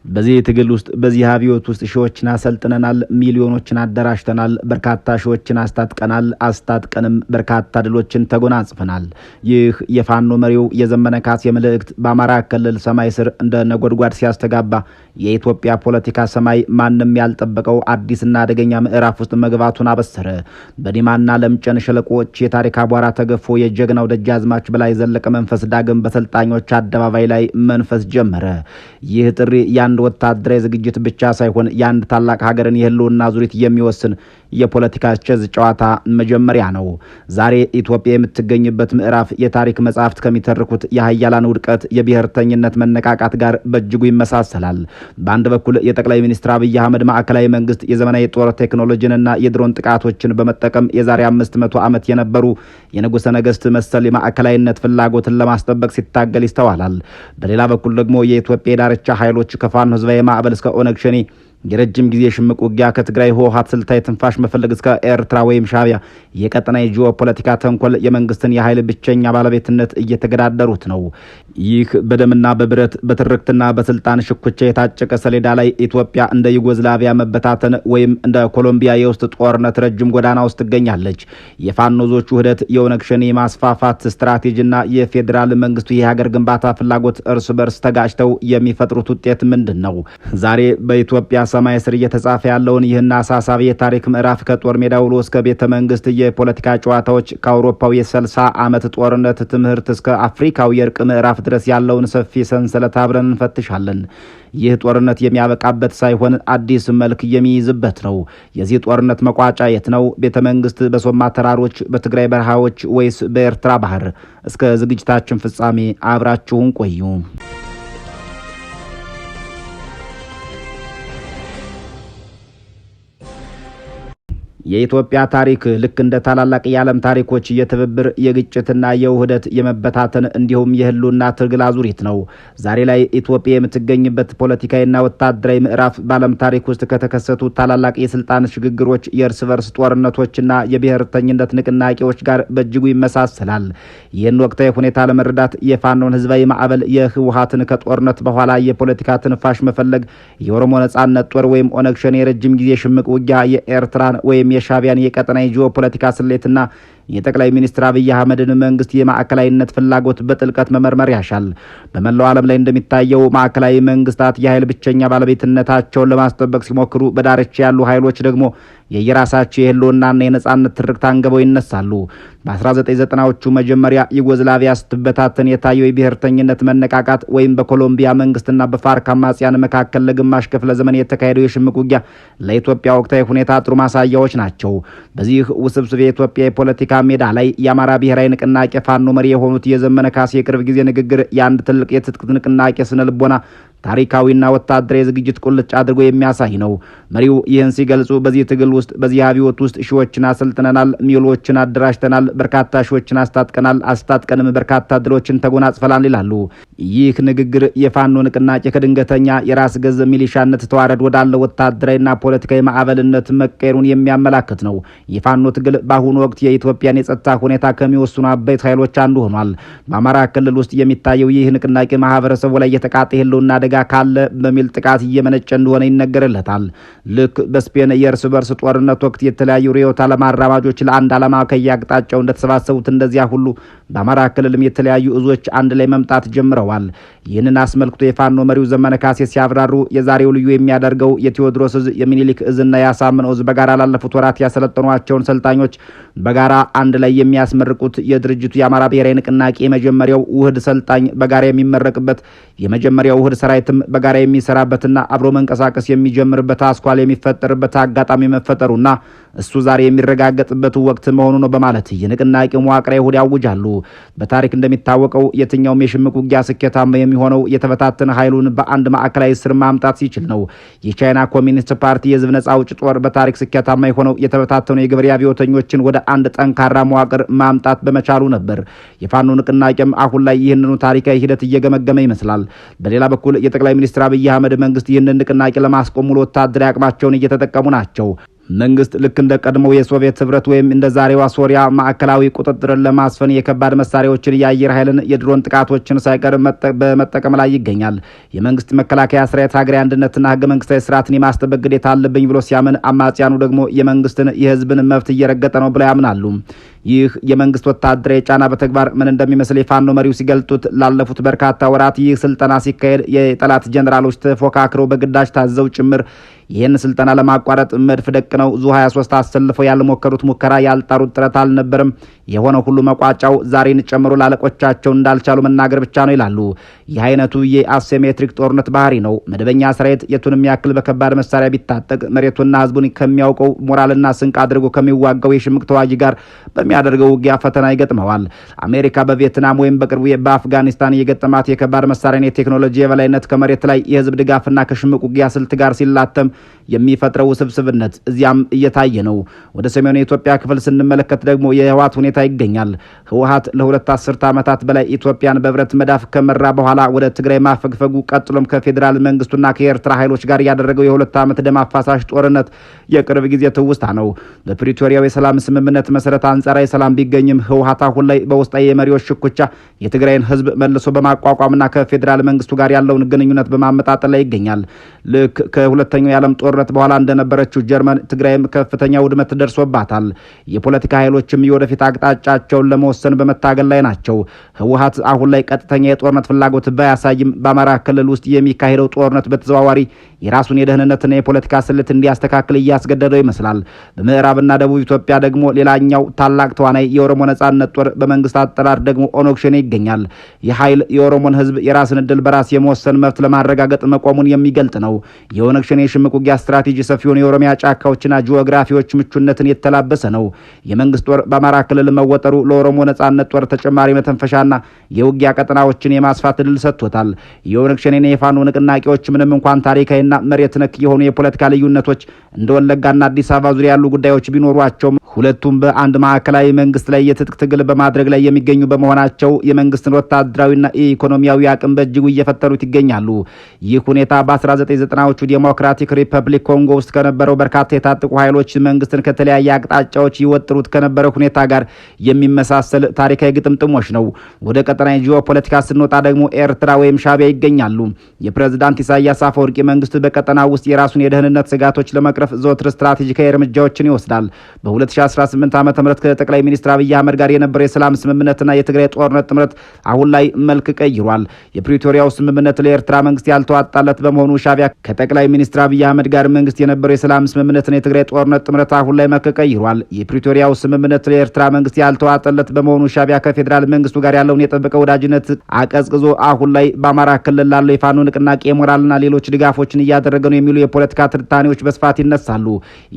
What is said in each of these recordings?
በዚህ ትግል ውስጥ በዚህ አብዮት ውስጥ ሺዎችን አሰልጥነናል፣ ሚሊዮኖችን አደራጅተናል፣ በርካታ ሺዎችን አስታጥቀናል፣ አስታጥቀንም በርካታ ድሎችን ተጎናጽፈናል። ይህ የፋኖ መሪው የዘመነ ካሴ መልእክት በአማራ ክልል ሰማይ ስር እንደ ነጎድጓድ ሲያስተጋባ የኢትዮጵያ ፖለቲካ ሰማይ ማንም ያልጠበቀው አዲስና አደገኛ ምዕራፍ ውስጥ መግባቱን አበሰረ። በዲማና ለምጨን ሸለቆዎች የታሪክ አቧራ ተገፎ የጀግናው ደጃዝማች በላይ ዘለቀ መንፈስ ዳግም በሰልጣኞች አደባባይ ላይ መንፈስ ጀመረ። ይህ ጥሪ የአንድ ወታደራዊ ዝግጅት ብቻ ሳይሆን የአንድ ታላቅ ሀገርን የህልውና ዙሪት የሚወስን የፖለቲካ ቸዝ ጨዋታ መጀመሪያ ነው። ዛሬ ኢትዮጵያ የምትገኝበት ምዕራፍ የታሪክ መጻሕፍት ከሚተርኩት የሀያላን ውድቀት፣ የብሔርተኝነት መነቃቃት ጋር በእጅጉ ይመሳሰላል። በአንድ በኩል የጠቅላይ ሚኒስትር አብይ አህመድ ማዕከላዊ መንግስት የዘመናዊ ጦር ቴክኖሎጂንና የድሮን ጥቃቶችን በመጠቀም የዛሬ 500 ዓመት የነበሩ የንጉሠ ነገሥት መሰል የማዕከላዊነት ፍላጎትን ለማስጠበቅ ሲታገል ይስተዋላል። በሌላ በኩል ደግሞ የኢትዮጵያ የዳርቻ ኃይሎች ከፋኖ ህዝባዊ ማዕበል እስከ ኦነግ ሸኔ የረጅም ጊዜ ሽምቅ ውጊያ ከትግራይ ህወሓት ስልታዊ ትንፋሽ መፈለግ እስከ ኤርትራ ወይም ሻዕቢያ የቀጠና የጂኦፖለቲካ ተንኮል የመንግስትን የኃይል ብቸኛ ባለቤትነት እየተገዳደሩት ነው። ይህ በደምና በብረት በትርክትና በስልጣን ሽኩቻ የታጨቀ ሰሌዳ ላይ ኢትዮጵያ እንደ ዩጎዝላቪያ መበታተን ወይም እንደ ኮሎምቢያ የውስጥ ጦርነት ረጅም ጎዳና ውስጥ ትገኛለች። የፋኖዞቹ ውህደት፣ የኦነግ ሸኔ ማስፋፋት ስትራቴጂና የፌዴራል መንግስቱ የሀገር ግንባታ ፍላጎት እርስ በርስ ተጋጭተው የሚፈጥሩት ውጤት ምንድን ነው? ዛሬ በኢትዮጵያ ሰማይ ስር እየተጻፈ ያለውን ይህን አሳሳቢ የታሪክ ምዕራፍ ከጦር ሜዳ ውሎ እስከ ቤተ መንግስት የፖለቲካ ጨዋታዎች፣ ከአውሮፓው የ60 ዓመት ጦርነት ትምህርት እስከ አፍሪካው የእርቅ ምዕራፍ ድረስ ያለውን ሰፊ ሰንሰለት አብረን እንፈትሻለን። ይህ ጦርነት የሚያበቃበት ሳይሆን አዲስ መልክ የሚይዝበት ነው። የዚህ ጦርነት መቋጫ የት ነው? ቤተ መንግስት፣ በሶማ ተራሮች፣ በትግራይ በረሃዎች ወይስ በኤርትራ ባህር? እስከ ዝግጅታችን ፍጻሜ አብራችሁን ቆዩ። የኢትዮጵያ ታሪክ ልክ እንደ ታላላቅ የዓለም ታሪኮች የትብብር፣ የግጭትና የውህደት፣ የመበታተን እንዲሁም የህልውና ትግል አዙሪት ነው። ዛሬ ላይ ኢትዮጵያ የምትገኝበት ፖለቲካዊና ወታደራዊ ምዕራፍ በዓለም ታሪክ ውስጥ ከተከሰቱ ታላላቅ የስልጣን ሽግግሮች፣ የእርስ በርስ ጦርነቶችና የብሔርተኝነት ንቅናቄዎች ጋር በእጅጉ ይመሳሰላል። ይህን ወቅታዊ ሁኔታ ለመረዳት የፋኖን ህዝባዊ ማዕበል፣ የህወሓትን ከጦርነት በኋላ የፖለቲካ ትንፋሽ መፈለግ፣ የኦሮሞ ነጻነት ጦር ወይም ኦነግ ሸኔ የረጅም ጊዜ ሽምቅ ውጊያ፣ የኤርትራን ወይም የሻዕቢያን የቀጠና ጂኦፖለቲካ ስሌትና የጠቅላይ ሚኒስትር አብይ አህመድን መንግስት የማዕከላዊነት ፍላጎት በጥልቀት መመርመር ያሻል። በመላው ዓለም ላይ እንደሚታየው ማዕከላዊ መንግስታት የኃይል ብቸኛ ባለቤትነታቸውን ለማስጠበቅ ሲሞክሩ፣ በዳርቻ ያሉ ኃይሎች ደግሞ የየራሳቸው የህልውናና የነጻነት ትርክት አንግበው ይነሳሉ። በ1990ዎቹ መጀመሪያ ዩጎዝላቪያ ስትበታተን የታየው የብሔርተኝነት መነቃቃት ወይም በኮሎምቢያ መንግስትና በፋርክ አማጽያን መካከል ለግማሽ ክፍለ ዘመን የተካሄደው የሽምቅ ውጊያ ለኢትዮጵያ ወቅታዊ ሁኔታ ጥሩ ማሳያዎች ናቸው። በዚህ ውስብስብ የኢትዮጵያ የፖለቲካ ሜዳ ላይ የአማራ ብሔራዊ ንቅናቄ ፋኖ መሪ የሆኑት የዘመነ ካሴ የቅርብ ጊዜ ንግግር የአንድ ትልቅ የትጥቅ ንቅናቄ ስነ ልቦና ታሪካዊና ወታደራዊ ዝግጅት ቁልጭ አድርጎ የሚያሳይ ነው። መሪው ይህን ሲገልጹ በዚህ ትግል ውስጥ በዚህ አብዮት ውስጥ ሺዎችን አሰልጥነናል፣ ሚሊዮኖችን አደራጅተናል፣ በርካታ ሺዎችን አስታጥቀናል፣ አስታጥቀንም በርካታ ድሎችን ተጎናጽፈናል ይላሉ። ይህ ንግግር የፋኖ ንቅናቄ ከድንገተኛ የራስ ገዝ ሚሊሻነት ተዋረድ ወዳለው ወታደራዊና ፖለቲካዊ ማዕበልነት መቀየሩን የሚያመላክት ነው። የፋኖ ትግል በአሁኑ ወቅት የኢትዮጵያን የጸጥታ ሁኔታ ከሚወስኑ አበይት ኃይሎች አንዱ ሆኗል። በአማራ ክልል ውስጥ የሚታየው ይህ ንቅናቄ ማህበረሰቡ ላይ የተቃጣ ህልውና አደጋ ካለ በሚል ጥቃት እየመነጨ እንደሆነ ይነገርለታል። ልክ በስፔን የእርስ በርስ ጦርነት ወቅት የተለያዩ ርዕዮተ ዓለም አራማጆች ለአንድ ዓላማ ከየአቅጣጫው እንደተሰባሰቡት እንደዚያ ሁሉ በአማራ ክልልም የተለያዩ እዞች አንድ ላይ መምጣት ጀምረዋል። ይህንን አስመልክቶ የፋኖ መሪው ዘመነ ካሴ ሲያብራሩ የዛሬው ልዩ የሚያደርገው የቴዎድሮስ እዝ፣ የሚኒሊክ እዝና የአሳምነው እዝ በጋራ ላለፉት ወራት ያሰለጠኗቸውን ሰልጣኞች በጋራ አንድ ላይ የሚያስመርቁት የድርጅቱ የአማራ ብሔራዊ ንቅናቄ የመጀመሪያው ውህድ ሰልጣኝ በጋራ የሚመረቅበት የመጀመሪያው ውህድ ሰራዊትም በጋራ የሚሰራበትና አብሮ መንቀሳቀስ የሚጀምርበት አስኳል የሚፈጠርበት አጋጣሚ መፈጠሩና እሱ ዛሬ የሚረጋገጥበት ወቅት መሆኑ ነው በማለት የንቅናቄው መዋቅራዊ ውህድ ያውጃሉ። በታሪክ እንደሚታወቀው የትኛውም የሽምቅ ውጊያ ስኬታማ የሚሆነው የተበታተነ ኃይሉን በአንድ ማዕከላዊ ስር ማምጣት ሲችል ነው። የቻይና ኮሚኒስት ፓርቲ የህዝብ ነጻ አውጪ ጦር በታሪክ ስኬታማ የሆነው የተበታተኑ የገበሬ አብዮተኞችን ወደ አንድ ጠንካራ መዋቅር ማምጣት በመቻሉ ነበር። የፋኖ ንቅናቄም አሁን ላይ ይህንኑ ታሪካዊ ሂደት እየገመገመ ይመስላል። በሌላ በኩል የጠቅላይ ሚኒስትር አብይ አህመድ መንግስት ይህንን ንቅናቄ ለማስቆም ሙሉ ወታደራዊ አቅማቸውን እየተጠቀሙ ናቸው። መንግስት ልክ እንደ ቀድሞው የሶቪየት ህብረት ወይም እንደ ዛሬዋ ሶሪያ ማዕከላዊ ቁጥጥርን ለማስፈን የከባድ መሳሪያዎችን፣ የአየር ኃይልን፣ የድሮን ጥቃቶችን ሳይቀር በመጠቀም ላይ ይገኛል። የመንግስት መከላከያ ሰራዊት ሀገራዊ አንድነትና ህገ መንግስታዊ ስርዓትን የማስጠበቅ ግዴታ አለብኝ ብሎ ሲያምን፣ አማጽያኑ ደግሞ የመንግስትን የህዝብን መብት እየረገጠ ነው ብለው ያምናሉ። ይህ የመንግስት ወታደራዊ ጫና በተግባር ምን እንደሚመስል የፋኖ መሪው ሲገልጡት፣ ላለፉት በርካታ ወራት ይህ ስልጠና ሲካሄድ የጠላት ጀነራሎች ተፎካክረው በግዳጅ ታዘው ጭምር ይህን ስልጠና ለማቋረጥ መድፍ ደቅነው ዙ 23 አሰልፈው ያልሞከሩት ሙከራ፣ ያልጣሩት ጥረት አልነበረም። የሆነ ሁሉ መቋጫው ዛሬን ጨምሮ ላለቆቻቸው እንዳልቻሉ መናገር ብቻ ነው ይላሉ። ይህ አይነቱ የአሲሜትሪክ ጦርነት ባህሪ ነው። መደበኛ ሰራዊት የቱንም ያክል በከባድ መሳሪያ ቢታጠቅ መሬቱና ህዝቡን ከሚያውቀው ሞራልና ስንቅ አድርጎ ከሚዋጋው የሽምቅ ተዋጊ ጋር በሚያደርገው ውጊያ ፈተና ይገጥመዋል። አሜሪካ በቪየትናም ወይም በቅርቡ በአፍጋኒስታን የገጠማት የከባድ መሳሪያ የቴክኖሎጂ የበላይነት ከመሬት ላይ የህዝብ ድጋፍና ከሽምቅ ውጊያ ስልት ጋር ሲላተም የሚፈጥረው ውስብስብነት እዚያም እየታየ ነው። ወደ ሰሜኑ የኢትዮጵያ ክፍል ስንመለከት ደግሞ የህወሓት ሁኔታ ይገኛል። ህወሓት ለሁለት አስርተ ዓመታት በላይ ኢትዮጵያን በብረት መዳፍ ከመራ በኋላ ወደ ትግራይ ማፈግፈጉ፣ ቀጥሎም ከፌዴራል መንግስቱና ከኤርትራ ኃይሎች ጋር ያደረገው የሁለት ዓመት ደም አፋሳሽ ጦርነት የቅርብ ጊዜ ትውስታ ነው። በፕሪቶሪያው የሰላም ስምምነት መሰረት አንጻራዊ ሰላም ቢገኝም ህወሓት አሁን ላይ በውስጣዊ የመሪዎች ሽኩቻ የትግራይን ህዝብ መልሶ በማቋቋምና ከፌዴራል መንግስቱ ጋር ያለውን ግንኙነት በማመጣጠል ላይ ይገኛል። ልክ ከሁለተኛው የዓለም ጦርነት በኋላ እንደነበረችው ጀርመን ትግራይም ከፍተኛ ውድመት ደርሶባታል። የፖለቲካ ኃይሎችም የወደፊት አቅጣጫቸውን ለመወሰን በመታገል ላይ ናቸው። ህወሓት አሁን ላይ ቀጥተኛ የጦርነት ፍላጎት ባያሳይም በአማራ ክልል ውስጥ የሚካሄደው ጦርነት በተዘዋዋሪ የራሱን የደህንነትና የፖለቲካ ስልት እንዲያስተካክል እያስገደደው ይመስላል። በምዕራብና ደቡብ ኢትዮጵያ ደግሞ ሌላኛው ታላቅ ተዋናይ የኦሮሞ ነጻነት ጦር በመንግስት አጠራር ደግሞ ኦነግ ሸኔ ይገኛል። ይህ ኃይል የኦሮሞን ህዝብ የራስን እድል በራስ የመወሰን መብት ለማረጋገጥ መቆሙን የሚገልጥ ነው። የኦነግ ሸኔ የሽምቅ ውጊያ ስትራቴጂ ሰፊውን የኦሮሚያ ጫካዎችና ጂኦግራፊዎች ምቹነትን የተላበሰ ነው። የመንግስት ጦር በአማራ ክልል መወጠሩ ለኦሮሞ ነጻነት ጦር ተጨማሪ መተንፈሻና የውጊያ ቀጠናዎችን የማስፋት እድል ሰጥቶታል። የኦነግ ሸኔና የፋኖ ንቅናቄዎች ምንም እንኳን ታሪካዊና መሬት ነክ የሆኑ የፖለቲካ ልዩነቶች እንደ ወለጋና አዲስ አበባ ዙሪያ ያሉ ጉዳዮች ቢኖሯቸው ሁለቱም በአንድ ማዕከላዊ መንግስት ላይ የትጥቅ ትግል በማድረግ ላይ የሚገኙ በመሆናቸው የመንግስትን ወታደራዊና ኢኮኖሚያዊ አቅም በእጅጉ እየፈተኑት ይገኛሉ። ይህ ሁኔታ በ1990ዎቹ ዴሞክራቲክ ሪፐብሊክ ኮንጎ ውስጥ ከነበረው በርካታ የታጠቁ ኃይሎች መንግስትን ከተለያየ አቅጣጫዎች ይወጥሩት ከነበረው ሁኔታ ጋር የሚመሳሰል ታሪካዊ ግጥምጥሞች ነው። ወደ ቀጠናዊ ጂኦፖለቲካ ስንወጣ ደግሞ ኤርትራ ወይም ሻዕቢያ ይገኛሉ። የፕሬዝዳንት ኢሳያስ አፈወርቂ መንግስት በቀጠናው ውስጥ የራሱን የደህንነት ስጋቶች ለመቅረፍ ዘወትር ስትራቴጂካዊ እርምጃዎችን ይወስዳል። በ2018 ዓ.ም ከጠቅላይ ሚኒስትር አብይ አህመድ ጋር የነበረው የሰላም ስምምነትና የትግራይ ጦርነት ጥምረት አሁን ላይ መልክ ቀይሯል። የፕሪቶሪያው ስምምነት ለኤርትራ መንግስት ያልተዋጣለት በመሆኑ ሻዕቢያ ከጠቅላይ ሚኒስትር አብይ አህመድ ጋር መንግስት የነበረው የሰላም ስምምነትና የትግራይ ጦርነት ጥምረት አሁን ላይ መልክ ቀይሯል። የፕሪቶሪያው ስምምነት ለኤርትራ መንግስት ያልተዋጣለት በመሆኑ ሻዕቢያ ከፌዴራል መንግስቱ ጋር ያለውን የጠበቀ ወዳጅነት አቀዝቅዞ አሁን ላይ በአማራ ክልል ላለው የፋኖ ንቅናቄ የሞራልና ሌሎች ድጋፎችን እያደረገ ነው የሚሉ የፖለቲካ ትንታኔዎች በስፋት ይነሳሉ።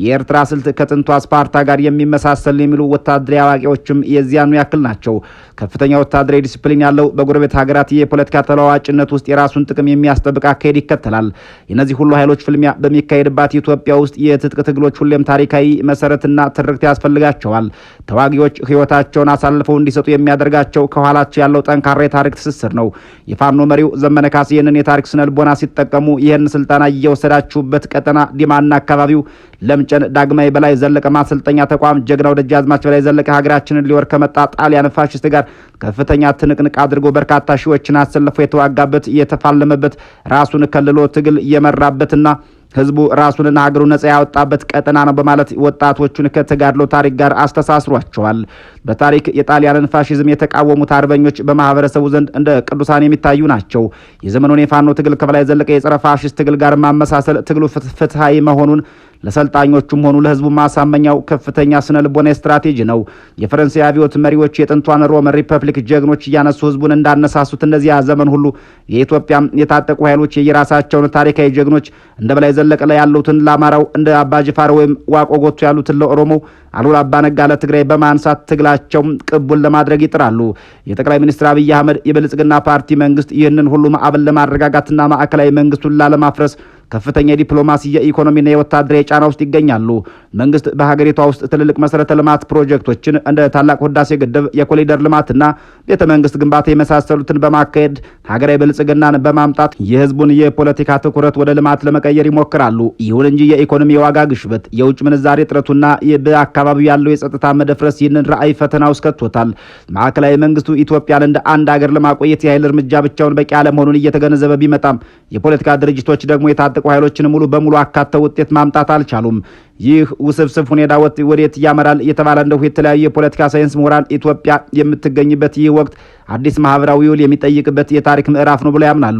የኤርትራ ስልት ከጥንቷ ስፓርታ ጋር የሚመሳሰል የሚሉ ወታደራዊ አዋቂዎችም የዚያኑ ያክል ናቸው። ከፍተኛ ወታደራዊ ዲሲፕሊን ያለው በጎረቤት ሀገራት የፖለቲካ ተለዋዋጭነት ውስጥ የራሱን ጥቅም የሚያስጠብቅ አካሄድ ይከተላል። የነዚህ ሁሉ ኃይሎች ፍልሚያ በሚካሄድባት ኢትዮጵያ ውስጥ የትጥቅ ትግሎች ሁሌም ታሪካዊ መሰረትና ትርክት ያስፈልጋቸዋል። ተዋጊዎች ህይወታቸውን አሳልፈው እንዲሰጡ የሚያደርጋቸው ከኋላቸው ያለው ጠንካራ የታሪክ ትስስር ነው። የፋኖ መሪው ዘመነ ካሴ ይህንን የታሪክ ስነልቦና ሲጠቀሙ ይህን ስልጠና እየወሰዳችሁበት ቀጠና ዲማና አካባቢው ለምጨን ዳግማዊ በላይ ዘለቀ ማሰልጠኛ ተቋም ጀግናው ደጃዝማች በላይ ዘለቀ ሀገራችንን ሊወር ከመጣ ጣሊያን ፋሽስት ጋር ከፍተኛ ትንቅንቅ አድርጎ በርካታ ሺዎችን አሰልፎ የተዋጋበት የተፋለመበት ራሱን ከልሎ ትግል የመራበትና ህዝቡ ራሱንና ሀገሩን ነጻ ያወጣበት ቀጠና ነው በማለት ወጣቶቹን ከተጋድሎ ታሪክ ጋር አስተሳስሯቸዋል። በታሪክ የጣሊያንን ፋሺዝም የተቃወሙት አርበኞች በማህበረሰቡ ዘንድ እንደ ቅዱሳን የሚታዩ ናቸው። የዘመኑን የፋኖ ትግል ከበላይ ዘለቀ የጸረ ፋሺስት ትግል ጋር ማመሳሰል ትግሉ ፍትሃዊ መሆኑን ለሰልጣኞቹም ሆኑ ለህዝቡ ማሳመኛው ከፍተኛ ስነ ልቦና ስትራቴጂ ነው። የፈረንሳይ አብዮት መሪዎች የጥንቷን ሮማን ሪፐብሊክ ጀግኖች እያነሱ ህዝቡን እንዳነሳሱት እነዚያ ዘመን ሁሉ የኢትዮጵያ የታጠቁ ኃይሎች የራሳቸውን ታሪካዊ ጀግኖች እንደ በላይ ዘለቀ ላይ ያሉትን ለአማራው እንደ አባጅፋር ወይም ዋቆ ጎቱ ያሉትን ለኦሮሞ አሉላ አባነጋ ለትግራይ በማንሳት ትግላቸው ቅቡል ለማድረግ ይጥራሉ። የጠቅላይ ሚኒስትር አብይ አህመድ የብልጽግና ፓርቲ መንግስት ይህንን ሁሉ ማዕበል ለማረጋጋትና ማዕከላዊ መንግስቱን ላለማፍረስ ከፍተኛ የዲፕሎማሲ የኢኮኖሚና የወታደራዊ ጫና ውስጥ ይገኛሉ። መንግስት በሀገሪቷ ውስጥ ትልልቅ መሰረተ ልማት ፕሮጀክቶችን እንደ ታላቅ ህዳሴ ግድብ፣ የኮሪደር ልማትና ቤተ መንግስት ግንባታ የመሳሰሉትን በማካሄድ ሀገራዊ ብልጽግናን በማምጣት የህዝቡን የፖለቲካ ትኩረት ወደ ልማት ለመቀየር ይሞክራሉ። ይሁን እንጂ የኢኮኖሚ የዋጋ ግሽበት፣ የውጭ ምንዛሬ እጥረቱና በአካባቢው ያለው የጸጥታ መደፍረስ ይህንን ራዕይ ፈተና ውስጥ ከቶታል። ማዕከላዊ መንግስቱ ኢትዮጵያን እንደ አንድ ሀገር ለማቆየት የኃይል እርምጃ ብቻውን በቂ አለመሆኑን እየተገነዘበ ቢመጣም የፖለቲካ ድርጅቶች ደግሞ የታጠቁ ኃይሎችን ሙሉ በሙሉ አካተው ውጤት ማምጣት አልቻሉም። ይህ ውስብስብ ሁኔታ ወዴት ያመራል የተባለ እንደው የተለያዩ የፖለቲካ ሳይንስ ምሁራን ኢትዮጵያ የምትገኝበት ይህ ወቅት አዲስ ማህበራዊ ውል የሚጠይቅበት የታሪክ ምዕራፍ ነው ብለው ያምናሉ።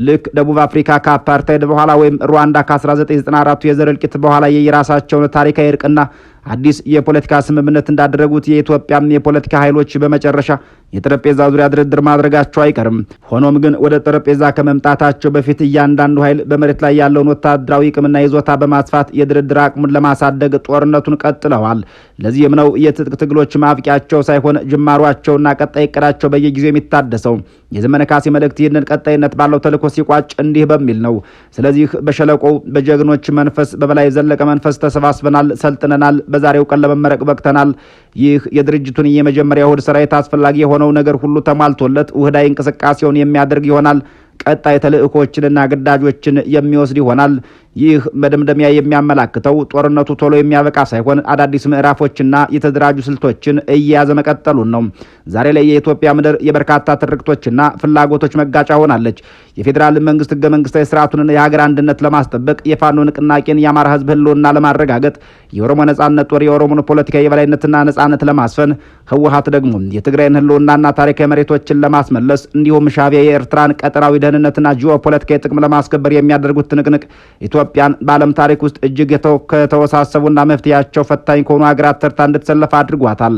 ልክ ደቡብ አፍሪካ ከአፓርታይድ በኋላ ወይም ሩዋንዳ ከ1994 የዘር እልቂት በኋላ የራሳቸውን ታሪካዊ እርቅና አዲስ የፖለቲካ ስምምነት እንዳደረጉት የኢትዮጵያም የፖለቲካ ኃይሎች በመጨረሻ የጠረጴዛ ዙሪያ ድርድር ማድረጋቸው አይቀርም። ሆኖም ግን ወደ ጠረጴዛ ከመምጣታቸው በፊት እያንዳንዱ ኃይል በመሬት ላይ ያለውን ወታደራዊ አቅምና ይዞታ በማስፋት የድርድር አቅሙን ለማሳደግ ጦርነቱን ቀጥለዋል። ለዚህም ነው የትጥቅ ትግሎች ማብቂያቸው ሳይሆን ጅማሯቸውና ቀጣይ እቅዳቸው በየጊዜው የሚታደሰው። የዘመነ ካሴ መልእክት ይህንን ቀጣይነት ባለው ተልዕኮ ሲቋጭ እንዲህ በሚል ነው። ስለዚህ በሸለቆው በጀግኖች መንፈስ በበላይ ዘለቀ መንፈስ ተሰባስበናል፣ ሰልጥነናል፣ በዛሬው ቀን ለመመረቅ በቅተናል። ይህ የድርጅቱን የመጀመሪያ እሁድ ሰራዊት አስፈላጊ የሆነው ነገር ሁሉ ተሟልቶለት ውህዳዊ እንቅስቃሴውን የሚያደርግ ይሆናል። ቀጣይ ተልዕኮችንና ግዳጆችን የሚወስድ ይሆናል። ይህ መደምደሚያ የሚያመላክተው ጦርነቱ ቶሎ የሚያበቃ ሳይሆን አዳዲስ ምዕራፎችና የተደራጁ ስልቶችን እየያዘ መቀጠሉን ነው። ዛሬ ላይ የኢትዮጵያ ምድር የበርካታ ትርክቶችና ፍላጎቶች መጋጫ ሆናለች። የፌዴራል መንግስት ህገ መንግስታዊ ስርዓቱንና የሀገር አንድነት ለማስጠበቅ የፋኖ ንቅናቄን የአማራ ህዝብ ህልውና ለማረጋገጥ የኦሮሞ ነጻነት ጦር የኦሮሞን ፖለቲካዊ የበላይነትና ነጻነት ለማስፈን ህወሓት ደግሞ የትግራይን ህልውናና ታሪካዊ መሬቶችን ለማስመለስ እንዲሁም ሻዕቢያ የኤርትራን ቀጠናዊ ደህንነትና ጂኦፖለቲካዊ ጥቅም ለማስከበር የሚያደርጉት ትንቅንቅ ኢትዮጵያን በዓለም ታሪክ ውስጥ እጅግ ከተወሳሰቡና መፍትሄያቸው ፈታኝ ከሆኑ ሀገራት ተርታ እንድትሰለፍ አድርጓታል።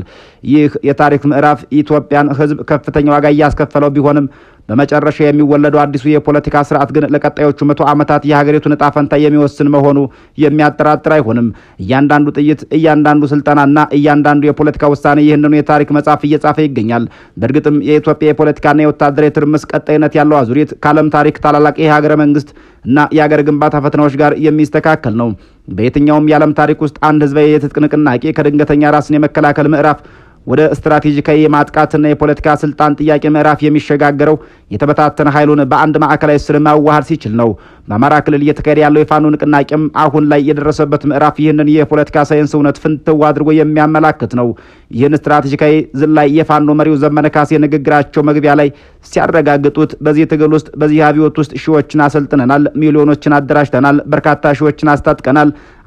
ይህ የታሪክ ምዕራፍ ኢትዮጵያን ህዝብ ከፍተኛ ዋጋ እያስከፈለው ቢሆንም በመጨረሻ የሚወለደው አዲሱ የፖለቲካ ስርዓት ግን ለቀጣዮቹ 100 ዓመታት የሀገሪቱን ዕጣ ፈንታ የሚወስን መሆኑ የሚያጠራጥር አይሆንም። እያንዳንዱ ጥይት፣ እያንዳንዱ ስልጠናና እያንዳንዱ የፖለቲካ ውሳኔ ይህንኑ የታሪክ መጽሐፍ እየጻፈ ይገኛል። በእርግጥም የኢትዮጵያ የፖለቲካና የወታደራዊ ትርምስ ቀጣይነት ያለው አዙሪት ከዓለም ታሪክ ታላላቅ የሀገረ መንግስት እና የሀገር ግንባታ ፈተናዎች ጋር የሚስተካከል ነው። በየትኛውም የዓለም ታሪክ ውስጥ አንድ ህዝባዊ የትጥቅ ንቅናቄ ከድንገተኛ ራስን የመከላከል ምዕራፍ ወደ ስትራቴጂካዊ የማጥቃትና የፖለቲካ ስልጣን ጥያቄ ምዕራፍ የሚሸጋገረው የተበታተነ ኃይሉን በአንድ ማዕከላዊ ስር ማዋሃድ ሲችል ነው። በአማራ ክልል እየተካሄደ ያለው የፋኖ ንቅናቄም አሁን ላይ የደረሰበት ምዕራፍ ይህንን የፖለቲካ ሳይንስ እውነት ፍንትው አድርጎ የሚያመላክት ነው። ይህን ስትራቴጂካዊ ዝላይ የፋኖ መሪው ዘመነ ካሴ ንግግራቸው መግቢያ ላይ ሲያረጋግጡት በዚህ ትግል ውስጥ በዚህ አብዮት ውስጥ ሺዎችን አሰልጥነናል፣ ሚሊዮኖችን አደራጅተናል፣ በርካታ ሺዎችን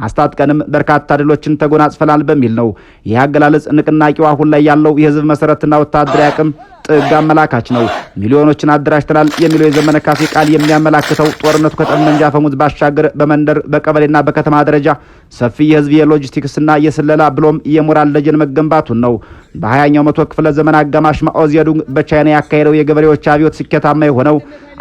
አስታጥቀንም በርካታ ድሎችን ተጎናጽፈናል በሚል ነው። ይህ አገላለጽ ንቅናቄው አሁን ላይ ያለው የህዝብ መሰረትና ወታደራዊ አቅም ጥግ አመላካች ነው። ሚሊዮኖችን አደራጅተናል የሚለው የዘመነ ካሴ ቃል የሚያመላክተው ጦርነቱ ከጠመንጃ ፈሙዝ ባሻገር በመንደር በቀበሌና በከተማ ደረጃ ሰፊ የህዝብ የሎጂስቲክስና የስለላ ብሎም የሞራል ደጀን መገንባቱን ነው። በ20ኛው መቶ ክፍለ ዘመን አጋማሽ ማኦ ዜዱንግ በቻይና ያካሄደው የገበሬዎች አብዮት ስኬታማ የሆነው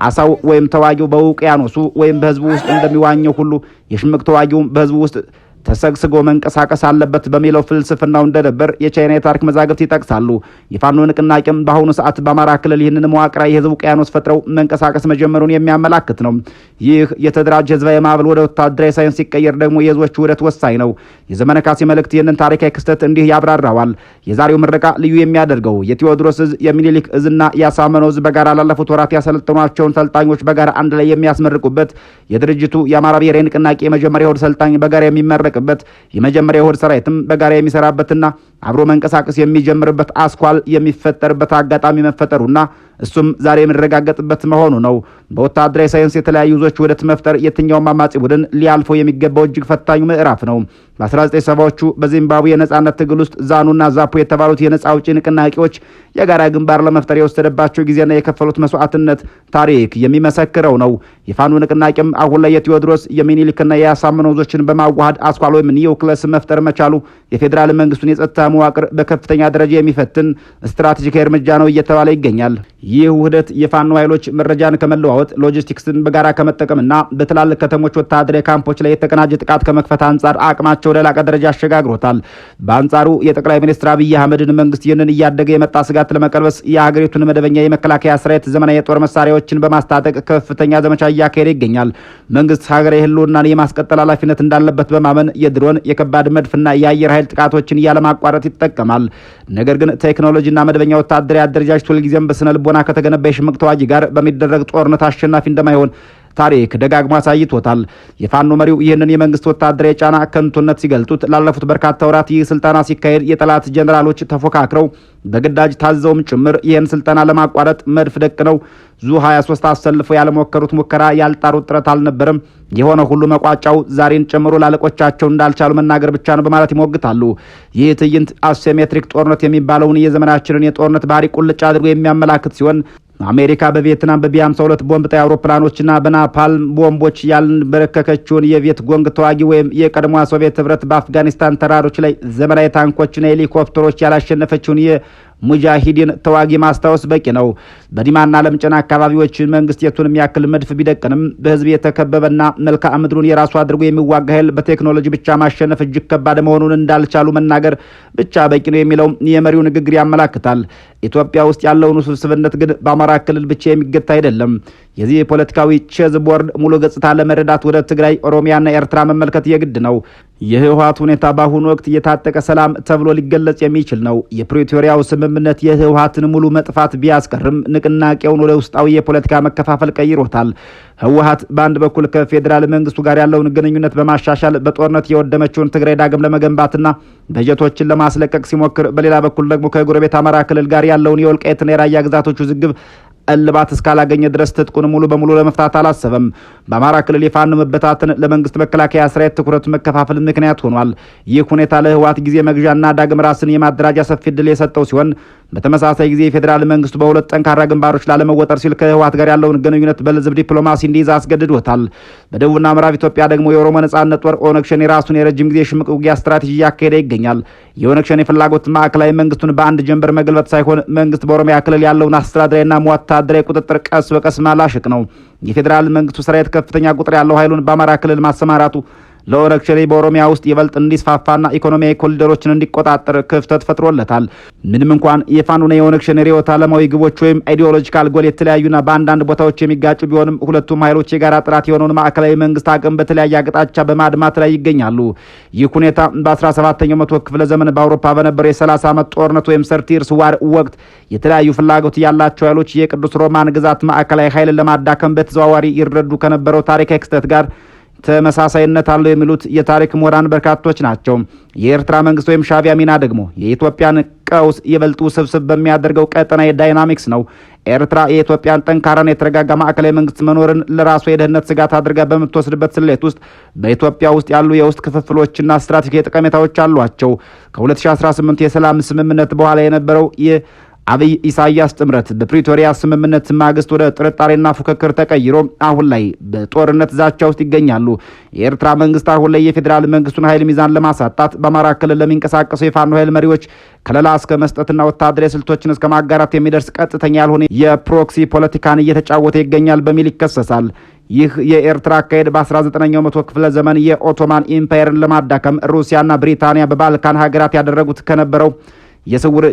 አሳው ወይም ተዋጊው በውቅያኖሱ ወይም በህዝቡ ውስጥ እንደሚዋኘው ሁሉ የሽምቅ ተዋጊው በህዝቡ ውስጥ ተሰግስጎ መንቀሳቀስ አለበት በሚለው ፍልስፍናው እንደነበር የቻይና የታሪክ መዛግብት ይጠቅሳሉ። የፋኖ ንቅናቄም በአሁኑ ሰዓት በአማራ ክልል ይህንን መዋቅራዊ የህዝብ ውቅያኖስ ፈጥረው መንቀሳቀስ መጀመሩን የሚያመላክት ነው። ይህ የተደራጀ ህዝባዊ ማዕበል ወደ ወታደራዊ ሳይንስ ሲቀየር ደግሞ የህዝቦች ውህደት ወሳኝ ነው። የዘመነ ካሴ መልእክት ይህንን ታሪካዊ ክስተት እንዲህ ያብራራዋል። የዛሬው ምረቃ ልዩ የሚያደርገው የቴዎድሮስ እዝ፣ የሚኒሊክ እዝና የአሳምነው እዝ በጋራ ላለፉት ወራት ያሰለጠኗቸውን ሰልጣኞች በጋራ አንድ ላይ የሚያስመርቁበት፣ የድርጅቱ የአማራ ብሔራዊ ንቅናቄ የመጀመሪያ እሁድ ሰልጣኝ በጋራ የሚመረቅበት፣ የመጀመሪያ እሁድ ሰራዊትም በጋራ የሚሰራበትና አብሮ መንቀሳቀስ የሚጀምርበት አስኳል የሚፈጠርበት አጋጣሚ መፈጠሩና እሱም ዛሬ የሚረጋገጥበት መሆኑ ነው። በወታደራዊ ሳይንስ የተለያዩ ዞች ውህደት መፍጠር የትኛውም አማጺ ቡድን ሊያልፈው የሚገባው እጅግ ፈታኙ ምዕራፍ ነው። በ1970ዎቹ በዚምባብዌ የነጻነት ትግል ውስጥ ዛኑና ዛፖ የተባሉት የነጻ አውጪ ንቅናቄዎች የጋራ ግንባር ለመፍጠር የወሰደባቸው ጊዜና የከፈሉት መስዋዕትነት ታሪክ የሚመሰክረው ነው። የፋኖ ንቅናቄም አሁን ላይ የቴዎድሮስ የሚኒሊክና የአሳምነው ዞችን በማዋሃድ አስኳል ወይም ኒውክለስ መፍጠር መቻሉ የፌዴራል መንግስቱን የጸጥታ መዋቅር በከፍተኛ ደረጃ የሚፈትን ስትራቴጂካዊ እርምጃ ነው እየተባለ ይገኛል። ይህ ውህደት የፋኖ ኃይሎች መረጃን ከመለዋወጥ ሎጂስቲክስን በጋራ ከመጠቀምና በትላልቅ ከተሞች ወታደራዊ ካምፖች ላይ የተቀናጀ ጥቃት ከመክፈት አንጻር አቅማቸው ወደ ላቀ ደረጃ አሸጋግሮታል። በአንጻሩ የጠቅላይ ሚኒስትር አብይ አህመድን መንግስት ይህንን እያደገ የመጣ ስጋት ለመቀልበስ የሀገሪቱን መደበኛ የመከላከያ ሰራዊት ዘመናዊ የጦር መሳሪያዎችን በማስታጠቅ ከፍተኛ ዘመቻ እያካሄደ ይገኛል። መንግስት ሀገራዊ ህልውናን የማስቀጠል ኃላፊነት እንዳለበት በማመን የድሮን የከባድ መድፍና የአየር ኃይል ጥቃቶችን ያለማቋረጥ ይጠቀማል። ነገር ግን ቴክኖሎጂና መደበኛ ወታደራዊ አደረጃጀት ሁልጊዜም በስነ ልቦና ከተገነባ የሽምቅ ተዋጊ ጋር በሚደረግ ጦርነት አሸናፊ እንደማይሆን ታሪክ ደጋግሞ አሳይቶታል። የፋኖ መሪው ይህንን የመንግስት ወታደራዊ ጫና ከንቱነት ሲገልጡት ላለፉት በርካታ ወራት ይህ ስልጠና ሲካሄድ የጠላት ጀነራሎች ተፎካክረው በግዳጅ ታዘውም ጭምር ይህን ስልጠና ለማቋረጥ መድፍ ደቅነው ዙ 23 አሰልፈው ያለሞከሩት ሙከራ ያልጣሩት ጥረት አልነበረም። የሆነ ሁሉ መቋጫው ዛሬን ጨምሮ ላለቆቻቸው እንዳልቻሉ መናገር ብቻ ነው በማለት ይሞግታሉ። ይህ ትዕይንት አሲሜትሪክ ጦርነት የሚባለውን የዘመናችንን የጦርነት ባህሪ ቁልጭ አድርጎ የሚያመላክት ሲሆን አሜሪካ በቪየትናም በቢ52 ቦምብ ጣይ አውሮፕላኖችና በናፓልም ቦምቦች ያልበረከከችውን የቪየት ጎንግ ተዋጊ ወይም የቀድሞ ሶቪየት ህብረት በአፍጋኒስታን ተራሮች ላይ ዘመናዊ ታንኮችና ሄሊኮፕተሮች ያላሸነፈችውን ሙጃሂዲን ተዋጊ ማስታወስ በቂ ነው። በዲማና ለምጨና አካባቢዎች መንግስት የቱንም ያክል መድፍ ቢደቅንም በህዝብ የተከበበና መልክዓ ምድሩን የራሱ አድርጎ የሚዋጋ ኃይል በቴክኖሎጂ ብቻ ማሸነፍ እጅግ ከባድ መሆኑን እንዳልቻሉ መናገር ብቻ በቂ ነው የሚለው የመሪው ንግግር ያመላክታል። ኢትዮጵያ ውስጥ ያለውን ውስብስብነት ግን በአማራ ክልል ብቻ የሚገታ አይደለም። የዚህ የፖለቲካዊ ቼዝ ቦርድ ሙሉ ገጽታ ለመረዳት ወደ ትግራይ፣ ኦሮሚያና ኤርትራ መመልከት የግድ ነው። የህወሓት ሁኔታ በአሁኑ ወቅት የታጠቀ ሰላም ተብሎ ሊገለጽ የሚችል ነው። የፕሪቶሪያው ስምምነት የህወሓትን ሙሉ መጥፋት ቢያስቀርም ንቅናቄውን ወደ ውስጣዊ የፖለቲካ መከፋፈል ቀይሮታል። ህወሓት በአንድ በኩል ከፌዴራል መንግስቱ ጋር ያለውን ግንኙነት በማሻሻል በጦርነት የወደመችውን ትግራይ ዳግም ለመገንባትና በጀቶችን ለማስለቀቅ ሲሞክር፣ በሌላ በኩል ደግሞ ከጎረቤት አማራ ክልል ጋር ያለውን የወልቃይትና የራያ ግዛቶች ውዝግብ እልባት እስካላገኘ ድረስ ትጥቁን ሙሉ በሙሉ ለመፍታት አላሰበም። በአማራ ክልል የፋኖ መበታተን ለመንግስት መከላከያ ሰራዊት ትኩረት መከፋፈል ምክንያት ሆኗል። ይህ ሁኔታ ለህወሓት ጊዜ መግዣና ዳግም ራስን የማደራጃ ሰፊ ዕድል የሰጠው ሲሆን በተመሳሳይ ጊዜ የፌዴራል መንግስቱ በሁለት ጠንካራ ግንባሮች ላለመወጠር ሲል ከህወሓት ጋር ያለውን ግንኙነት በልዝብ ዲፕሎማሲ እንዲይዝ አስገድዶታል። በደቡብና ምዕራብ ኢትዮጵያ ደግሞ የኦሮሞ ነጻነት ጦር ኦነግ ሸኔ የራሱን የረጅም ጊዜ ሽምቅ ውጊያ ስትራቴጂ እያካሄደ ይገኛል። የኦነግ ሸኔ ፍላጎት ማዕከላዊ መንግስቱን በአንድ ጀንበር መገልበጥ ሳይሆን መንግስት በኦሮሚያ ክልል ያለውን አስተዳደራዊና ወታደራዊ ቁጥጥር ቀስ በቀስ ማላሸቅ ነው። የፌዴራል መንግስቱ ሰራዊት ከፍተኛ ቁጥር ያለው ኃይሉን በአማራ ክልል ማሰማራቱ ለኦነግ ሸኔ በኦሮሚያ ውስጥ ይበልጥ እንዲስፋፋና ኢኮኖሚያዊ ኮሪደሮችን እንዲቆጣጠር ክፍተት ፈጥሮለታል። ምንም እንኳን የፋኖና የኦነግ ሸኔ ርዕዮተ ዓለማዊ ግቦች ወይም አይዲዮሎጂካል ጎል የተለያዩና በአንዳንድ ቦታዎች የሚጋጩ ቢሆንም ሁለቱም ኃይሎች የጋራ ጥራት የሆነውን ማዕከላዊ መንግስት አቅም በተለያየ አቅጣጫ በማድማት ላይ ይገኛሉ። ይህ ሁኔታ በ17ኛው መቶ ክፍለ ዘመን በአውሮፓ በነበረው የ30 ዓመት ጦርነት ወይም ሰርቲርስ ዋር ወቅት የተለያዩ ፍላጎት ያላቸው ኃይሎች የቅዱስ ሮማን ግዛት ማዕከላዊ ኃይልን ለማዳከም በተዘዋዋሪ ይረዱ ከነበረው ታሪካዊ ክስተት ጋር ተመሳሳይነት አለው የሚሉት የታሪክ ምሁራን በርካቶች ናቸው። የኤርትራ መንግስት ወይም ሻዕቢያ ሚና ደግሞ የኢትዮጵያን ቀውስ ይበልጥ ውስብስብ በሚያደርገው ቀጠናዊ ዳይናሚክስ ነው። ኤርትራ የኢትዮጵያን ጠንካራና የተረጋጋ ማዕከላዊ መንግስት መኖርን ለራሷ የደህንነት ስጋት አድርጋ በምትወስድበት ስሌት ውስጥ በኢትዮጵያ ውስጥ ያሉ የውስጥ ክፍፍሎችና ስትራቴጂካዊ ጠቀሜታዎች አሏቸው። ከ2018 የሰላም ስምምነት በኋላ የነበረው አብይ ኢሳያስ ጥምረት በፕሪቶሪያ ስምምነት ማግስት ወደ ጥርጣሬና ፉክክር ተቀይሮ አሁን ላይ በጦርነት ዛቻ ውስጥ ይገኛሉ። የኤርትራ መንግስት አሁን ላይ የፌዴራል መንግስቱን ኃይል ሚዛን ለማሳጣት በአማራ ክልል ለሚንቀሳቀሱ የፋኖ ኃይል መሪዎች ከለላ እስከ መስጠትና ወታደራዊ ስልቶችን እስከ ማጋራት የሚደርስ ቀጥተኛ ያልሆነ የፕሮክሲ ፖለቲካን እየተጫወተ ይገኛል በሚል ይከሰሳል። ይህ የኤርትራ አካሄድ በ19ኛው መቶ ክፍለ ዘመን የኦቶማን ኢምፓየርን ለማዳከም ሩሲያና ብሪታንያ በባልካን ሀገራት ያደረጉት ከነበረው የስውር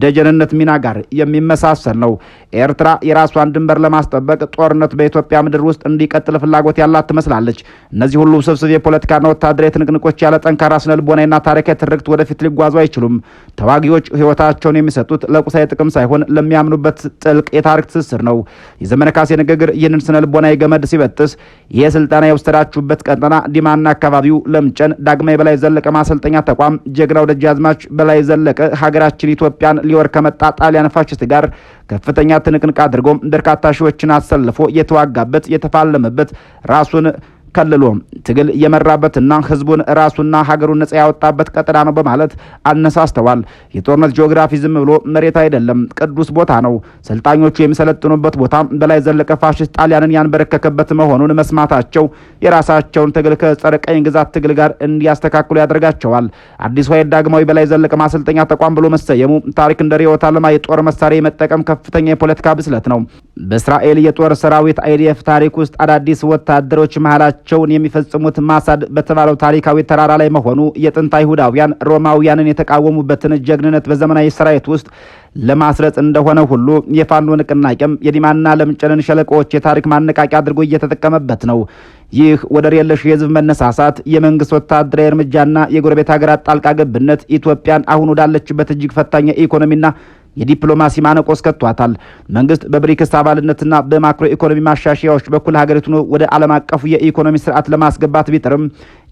ደጀንነት ሚና ጋር የሚመሳሰል ነው። ኤርትራ የራሷን ድንበር ለማስጠበቅ ጦርነት በኢትዮጵያ ምድር ውስጥ እንዲቀጥል ፍላጎት ያላት ትመስላለች። እነዚህ ሁሉ ውስብስብ የፖለቲካና ወታደራዊ ትንቅንቆች ያለ ጠንካራ ስነልቦናዊና ታሪካዊ ትርክት ወደፊት ሊጓዙ አይችሉም። ተዋጊዎች ህይወታቸውን የሚሰጡት ለቁሳዊ ጥቅም ሳይሆን ለሚያምኑበት ጥልቅ የታሪክ ትስስር ነው። የዘመነ ካሴ ንግግር ይህንን ስነልቦናዊ ገመድ ሲበጥስ ይህ ስልጠና የወሰዳችሁበት ቀጠና ዲማና አካባቢው ለምጨን ዳግማዊ በላይ ዘለቀ ማሰልጠኛ ተቋም ጀግናው ደጃዝማች በላይ ዘለቀ ሀገራችን ኢትዮጵያን ሊወር ከመጣ ጣሊያን ፋሽስት ጋር ከፍተኛ ትንቅንቅ አድርጎ በርካታ ሺዎችን አሰልፎ የተዋጋበት የተፋለመበት ራሱን ከልሎ ትግል የመራበትና ህዝቡን ራሱና ሀገሩን ነጻ ያወጣበት ቀጠና ነው በማለት አነሳስተዋል። የጦርነት ጂኦግራፊ ዝም ብሎ መሬት አይደለም፣ ቅዱስ ቦታ ነው። ሰልጣኞቹ የሚሰለጥኑበት ቦታ በላይ ዘለቀ ፋሽስት ጣሊያንን ያንበረከከበት መሆኑን መስማታቸው የራሳቸውን ትግል ከጸረ ቀኝ ግዛት ትግል ጋር እንዲያስተካክሉ ያደርጋቸዋል። አዲሱ ኃይል ዳግማዊ በላይ ዘለቀ ማሰልጠኛ ተቋም ብሎ መሰየሙ ታሪክ እንደ ርዕዮተ ዓለም የጦር መሳሪያ የመጠቀም ከፍተኛ የፖለቲካ ብስለት ነው። በእስራኤል የጦር ሰራዊት አይዲኤፍ ታሪክ ውስጥ አዳዲስ ወታደሮች መሃላቸውን የሚፈጽሙት ማሳድ በተባለው ታሪካዊ ተራራ ላይ መሆኑ የጥንት አይሁዳውያን ሮማውያንን የተቃወሙበትን ጀግንነት በዘመናዊ ሰራዊት ውስጥ ለማስረጽ እንደሆነ ሁሉ የፋኖ ንቅናቄም የዲማና ለምጨንን ሸለቆዎች የታሪክ ማነቃቂያ አድርጎ እየተጠቀመበት ነው። ይህ ወደር የለሽ የህዝብ መነሳሳት፣ የመንግስት ወታደራዊ እርምጃና የጎረቤት ሀገራት ጣልቃ ገብነት ኢትዮጵያን አሁን ወዳለችበት እጅግ ፈታኝ ኢኮኖሚና የዲፕሎማሲ ማነቆ አስከቷታል። መንግስት በብሪክስ አባልነትና በማክሮ ኢኮኖሚ ማሻሻያዎች በኩል ሀገሪቱን ወደ ዓለም አቀፉ የኢኮኖሚ ስርዓት ለማስገባት ቢጥርም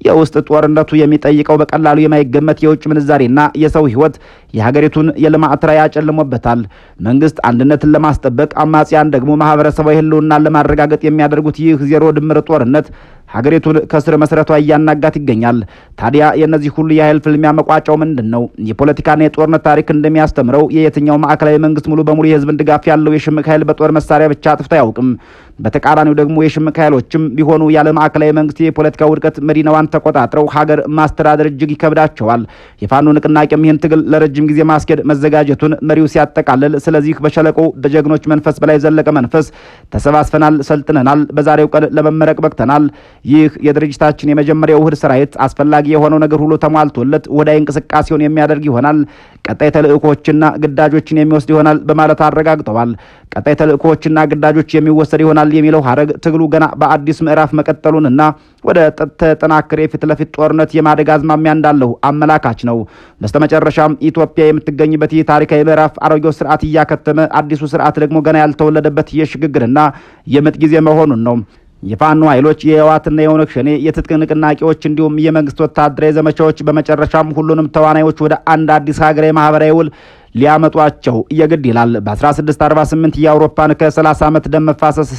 የውስጥ ጦርነቱ የሚጠይቀው በቀላሉ የማይገመት የውጭ ምንዛሬና የሰው ህይወት የሀገሪቱን የልማት ራዕይ አጨልሞበታል። መንግስት አንድነትን ለማስጠበቅ፣ አማጽያን ደግሞ ማህበረሰባዊ ህልውናን ለማረጋገጥ የሚያደርጉት ይህ ዜሮ ድምር ጦርነት ሀገሪቱን ከስር መሰረቷ እያናጋት ይገኛል። ታዲያ የእነዚህ ሁሉ የኃይል ፍልሚያ መቋጫው ምንድን ነው? የፖለቲካና የጦርነት ታሪክ እንደሚያስተምረው የየትኛው ማዕከላዊ መንግስት ሙሉ በሙሉ የህዝብን ድጋፍ ያለው የሽምቅ ኃይል በጦር መሳሪያ ብቻ አጥፍቶ አያውቅም። በተቃራኒው ደግሞ የሽምቅ ኃይሎችም ቢሆኑ ያለ ማዕከላዊ መንግስት የፖለቲካ ውድቀት መዲናዋን ተቆጣጥረው ሀገር ማስተዳደር እጅግ ይከብዳቸዋል። የፋኖ ንቅናቄም ይህን ትግል ለረጅም ጊዜ ማስኬድ መዘጋጀቱን መሪው ሲያጠቃልል፣ ስለዚህ በሸለቆው በጀግኖች መንፈስ በላይ ዘለቀ መንፈስ ተሰባስበናል፣ ሰልጥነናል፣ በዛሬው ቀን ለመመረቅ በቅተናል። ይህ የድርጅታችን የመጀመሪያው ውህድ ሰራዊት አስፈላጊ የሆነው ነገር ሁሉ ተሟልቶለት ወዳይ እንቅስቃሴውን የሚያደርግ ይሆናል። ቀጣይ ተልእኮችና ግዳጆችን የሚወስድ ይሆናል በማለት አረጋግጠዋል። ቀጣይ ተልእኮችና ግዳጆች የሚወሰድ ይሆናል የሚለው ሀረግ ትግሉ ገና በአዲስ ምዕራፍ መቀጠሉንና ወደ ተጠናከረ የፊት ለፊት ጦርነት የማደግ አዝማሚያ እንዳለው አመላካች ነው። በስተመጨረሻም ኢትዮጵያ የምትገኝበት ይህ ታሪካዊ ምዕራፍ አሮጌው ስርዓት እያከተመ አዲሱ ስርዓት ደግሞ ገና ያልተወለደበት የሽግግርና የምጥ ጊዜ መሆኑን ነው። የፋኖ ኃይሎች የህወሓትና የኦነግ ሸኔ የትጥቅ ንቅናቄዎች እንዲሁም የመንግስት ወታደራዊ ዘመቻዎች በመጨረሻም ሁሉንም ተዋናዮች ወደ አንድ አዲስ ሀገራዊ ማህበራዊ ውል ሊያመጧቸው የግድ ይላል። በ1648 የአውሮፓን ከ30 ዓመት ደም መፋሰስ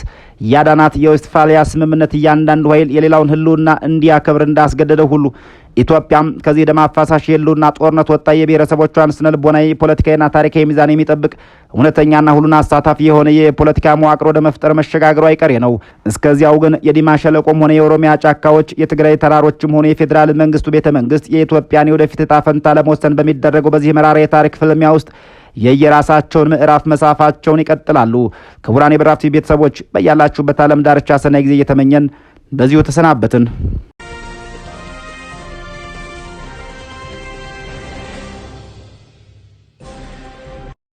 ያዳናት የዌስትፋሊያ ስምምነት እያንዳንዱ ኃይል የሌላውን ህልውና እንዲያከብር እንዳስገደደ ሁሉ ኢትዮጵያም ከዚህ ደም አፋሳሽ የህልውና ጦርነት ወጣ የብሔረሰቦቿን ስነ ልቦናዊ፣ ፖለቲካዊና ታሪካዊ ሚዛን የሚጠብቅ እውነተኛና ሁሉን አሳታፊ የሆነ የፖለቲካ መዋቅር ወደ መፍጠር መሸጋገሩ አይቀሬ ነው። እስከዚያው ግን የዲማ ሸለቆም ሆነ የኦሮሚያ ጫካዎች፣ የትግራይ ተራሮችም ሆነ የፌዴራል መንግስቱ ቤተ መንግስት የኢትዮጵያን የወደፊት ዕጣ ፈንታ ለመወሰን በሚደረገው በዚህ መራራ የታሪክ ፍልሚያ ውስጥ የየራሳቸውን ምዕራፍ መሳፋቸውን ይቀጥላሉ። ክቡራን የብራፍቲ ቤተሰቦች በያላችሁበት ዓለም ዳርቻ ሰናይ ጊዜ እየተመኘን በዚሁ ተሰናበትን።